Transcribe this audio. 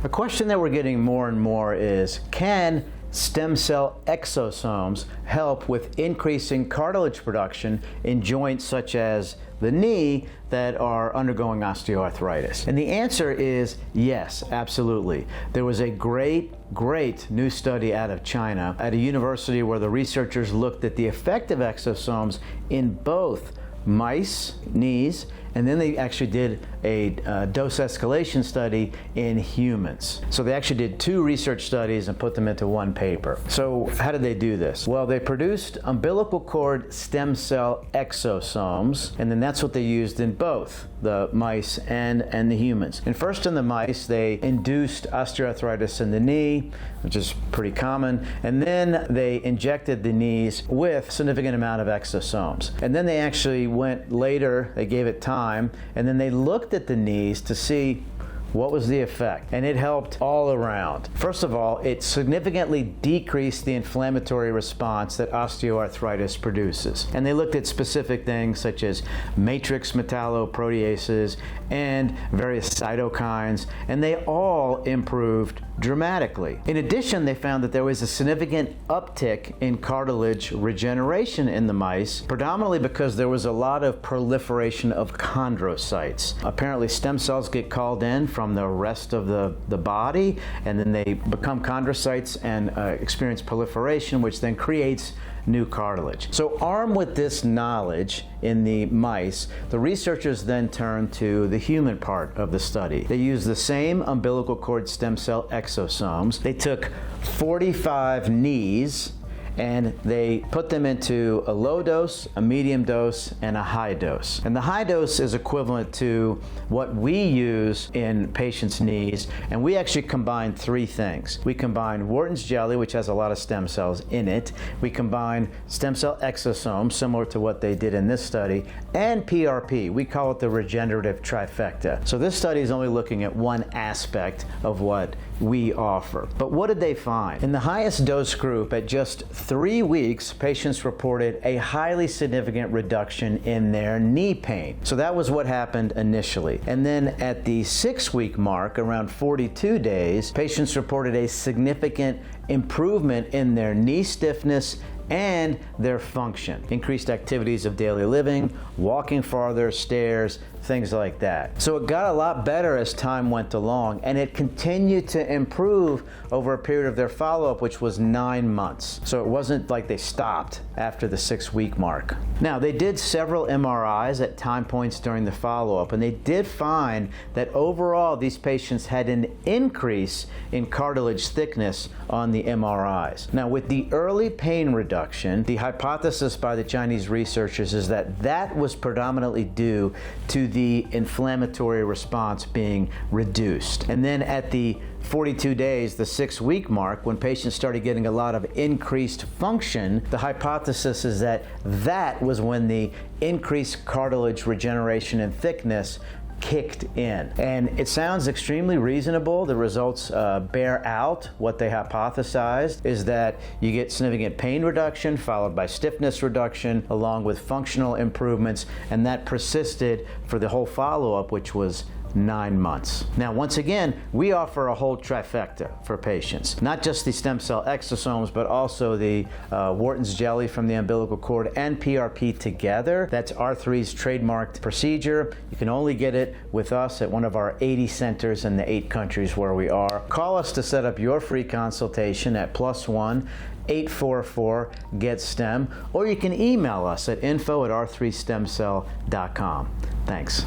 A question that we're getting more and more is, can stem cell exosomes help with increasing cartilage production in joints such as the knee that are undergoing osteoarthritis? And the answer is yes, absolutely. There was a great new study out of China at a university where the researchers looked at the effect of exosomes in both mice knees, and then they actually did a dose escalation study in humans. So they actually did two research studies and put them into one paper. So how did they do this? Well, they produced umbilical cord stem cell exosomes, and then that's what they used in both the mice and the humans. And first in the mice, they induced osteoarthritis in the knee, which is pretty common, and then they injected the knees with a significant amount of exosomes. And then they actually went later, they gave it time, and then they looked at the knees to see what was the effect, and it helped all around. First of all, it significantly decreased the inflammatory response that osteoarthritis produces. And they looked at specific things such as matrix metalloproteases and various cytokines, and they all improved dramatically. In addition, they found that there was a significant uptick in cartilage regeneration in the mice, predominantly because there was a lot of proliferation of chondrocytes. Apparently, stem cells get called in from the rest of the body, and then they become chondrocytes and experience proliferation, which then creates new cartilage. So armed with this knowledge in the mice, the researchers then turned to the human part of the study. They used the same umbilical cord stem cell exosomes. They took 45 knees and they put them into a low dose, a medium dose, and a high dose. And the high dose is equivalent to what we use in patients' knees, and we actually combine three things. We combine Wharton's jelly, which has a lot of stem cells in it. We combine stem cell exosomes, similar to what they did in this study, and PRP. We call it the regenerative trifecta. So this study is only looking at one aspect of what we offer. But what did they find? In the highest dose group, at just 3 weeks, patients reported a highly significant reduction in their knee pain. So that was what happened initially. And then at the 6-week mark, around 42 days, patients reported a significant improvement in their knee stiffness and their function. Increased activities of daily living, walking farther, stairs, things like that. So it got a lot better as time went along, and it continued to improve over a period of their follow-up, which was 9 months. So it wasn't like they stopped after the 6-week mark. Now, they did several MRIs at time points during the follow-up, and they did find that overall these patients had an increase in cartilage thickness on the MRIs. Now, with the early pain reduction, the hypothesis by the Chinese researchers is that that was predominantly due to the inflammatory response being reduced. And then at the 42 days, the 6-week mark, when patients started getting a lot of increased function, the hypothesis is that that was when the increased cartilage regeneration and thickness kicked in. And it sounds extremely reasonable. The results bear out what they hypothesized, is that you get significant pain reduction followed by stiffness reduction along with functional improvements, and that persisted for the whole follow-up, which was 9 months. Now, once again, we offer a whole trifecta for patients, not just the stem cell exosomes, but also the Wharton's jelly from the umbilical cord and PRP together. That's R3's trademarked procedure. You can only get it with us at one of our 80 centers in the 8 countries where we are. Call us to set up your free consultation at +1 844-GET-STEM, or you can email us at info@r3stemcell.com. Thanks.